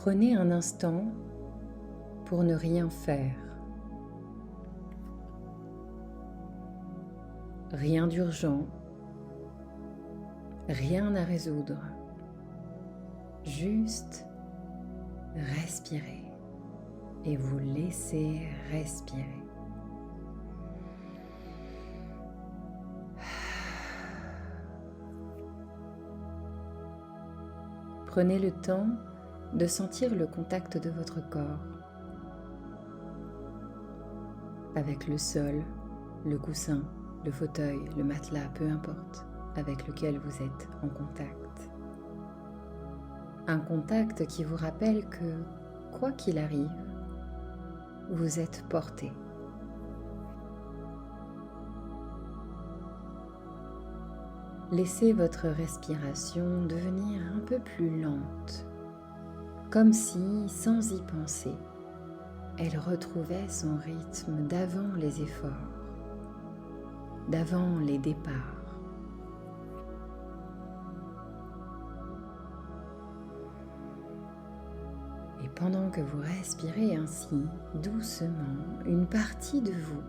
Prenez un instant pour ne rien faire. Rien d'urgent, rien à résoudre. Juste respirer et vous laisser respirer. Prenez le temps de sentir le contact de votre corps avec le sol, le coussin, le fauteuil, le matelas, peu importe, avec lequel vous êtes en contact. Un contact qui vous rappelle que, quoi qu'il arrive, vous êtes porté. Laissez votre respiration devenir un peu plus lente, comme si, sans y penser, elle retrouvait son rythme d'avant les efforts, d'avant les départs. Et pendant que vous respirez ainsi, doucement, une partie de vous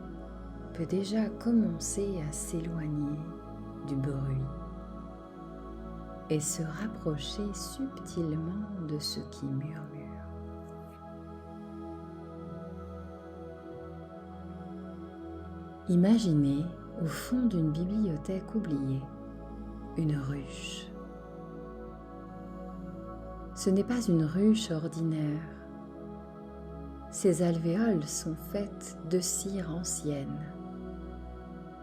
peut déjà commencer à s'éloigner du bruit et se rapprocher subtilement de ce qui murmure. Imaginez au fond d'une bibliothèque oubliée une ruche. Ce n'est pas une ruche ordinaire. Ses alvéoles sont faites de cire ancienne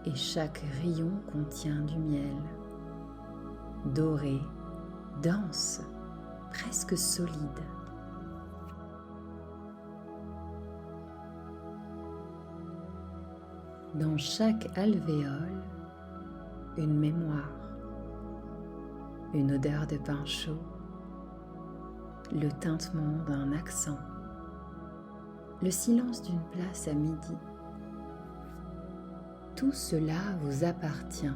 et chaque rayon contient du miel, doré, dense, presque solide. Dans chaque alvéole, une mémoire, une odeur de pain chaud, le tintement d'un accent, le silence d'une place à midi. Tout cela vous appartient.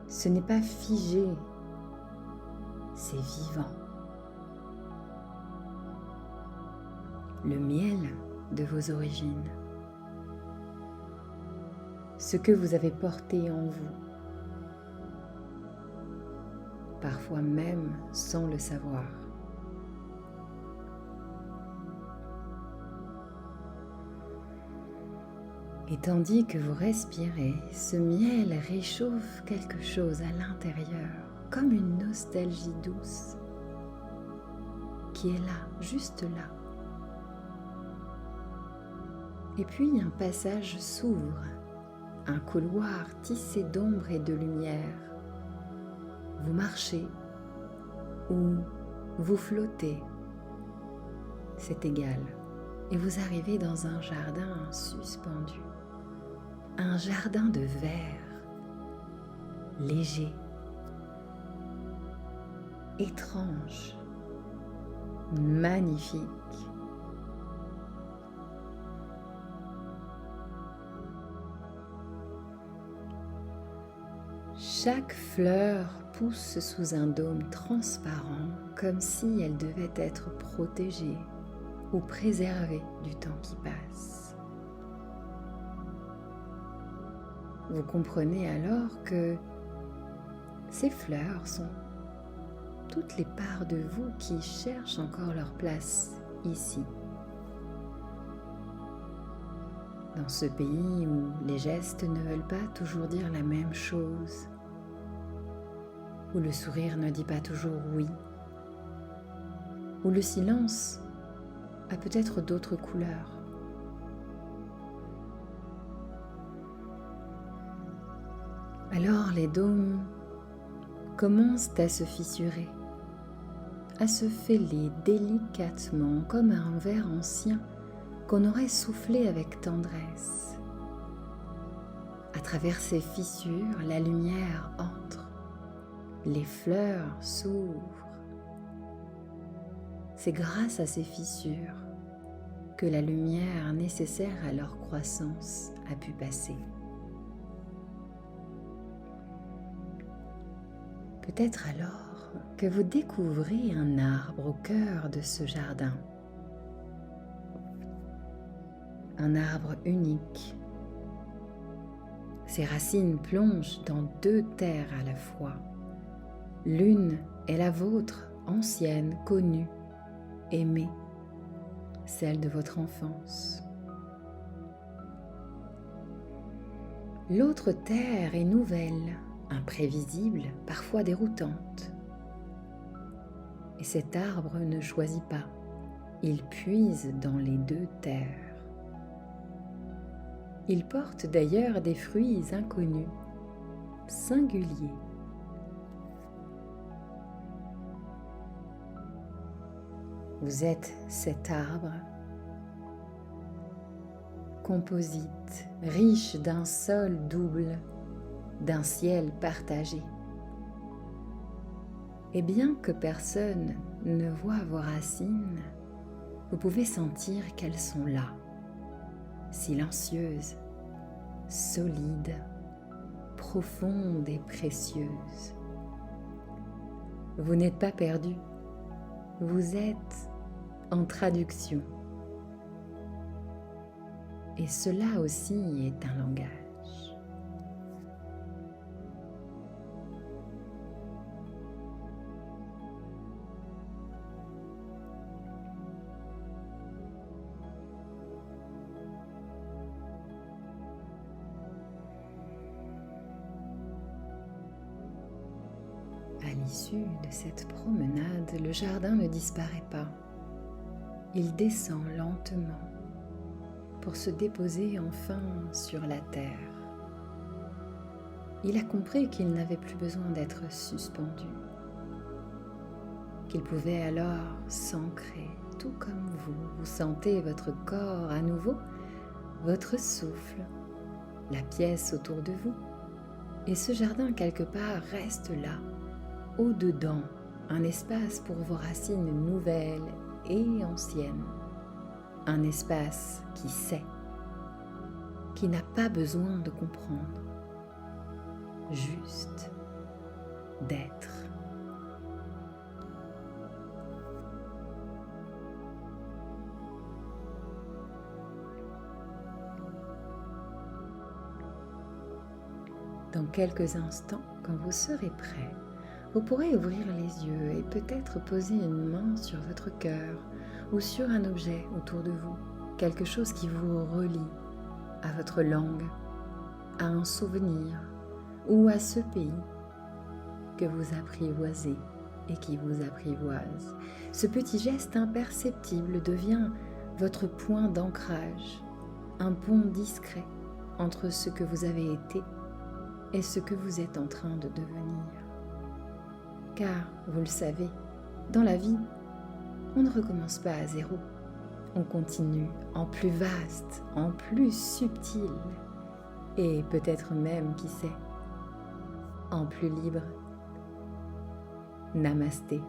Ce n'est pas figé, c'est vivant. Le miel de vos origines, ce que vous avez porté en vous, parfois même sans le savoir. Et tandis que vous respirez, ce miel réchauffe quelque chose à l'intérieur, comme une nostalgie douce, qui est là, juste là. Et puis un passage s'ouvre, un couloir tissé d'ombre et de lumière. Vous marchez ou vous flottez, c'est égal, et vous arrivez dans un jardin suspendu. Un jardin de verre, léger, étrange, magnifique. Chaque fleur pousse sous un dôme transparent, comme si elle devait être protégée ou préservée du temps qui passe. Vous comprenez alors que ces fleurs sont toutes les parts de vous qui cherchent encore leur place ici. Dans ce pays où les gestes ne veulent pas toujours dire la même chose, où le sourire ne dit pas toujours oui, où le silence a peut-être d'autres couleurs. Alors les dômes commencent à se fissurer, à se fêler délicatement comme un verre ancien qu'on aurait soufflé avec tendresse. À travers ces fissures, la lumière entre, les fleurs s'ouvrent. C'est grâce à ces fissures que la lumière nécessaire à leur croissance a pu passer. Peut-être alors que vous découvrez un arbre au cœur de ce jardin. Un arbre unique. Ses racines plongent dans 2 terres à la fois. L'une est la vôtre, ancienne, connue, aimée, celle de votre enfance. L'autre terre est nouvelle, imprévisible, parfois déroutante. Et cet arbre ne choisit pas, il puise dans les 2 terres. Il porte d'ailleurs des fruits inconnus, singuliers. Vous êtes cet arbre, composite, riche d'un sol double, d'un ciel partagé. Et bien que personne ne voie vos racines, vous pouvez sentir qu'elles sont là, silencieuses, solides, profondes et précieuses. Vous n'êtes pas perdu, vous êtes en traduction. Et cela aussi est un langage. À l'issue de cette promenade, le jardin ne disparaît pas. Il descend lentement pour se déposer enfin sur la terre. Il a compris qu'il n'avait plus besoin d'être suspendu, qu'il pouvait alors s'ancrer, tout comme vous sentez votre corps à nouveau, votre souffle, la pièce autour de vous. Et ce jardin quelque part reste là, au-dedans, un espace pour vos racines nouvelles et anciennes. Un espace qui sait, qui n'a pas besoin de comprendre, juste d'être. Dans quelques instants, quand vous serez prêt, vous pourrez ouvrir les yeux et peut-être poser une main sur votre cœur ou sur un objet autour de vous, quelque chose qui vous relie à votre langue, à un souvenir ou à ce pays que vous apprivoisez et qui vous apprivoise. Ce petit geste imperceptible devient votre point d'ancrage, un pont discret entre ce que vous avez été et ce que vous êtes en train de devenir. Car, vous le savez, dans la vie, on ne recommence pas à zéro. On continue en plus vaste, en plus subtil, et peut-être même, qui sait, en plus libre. Namasté.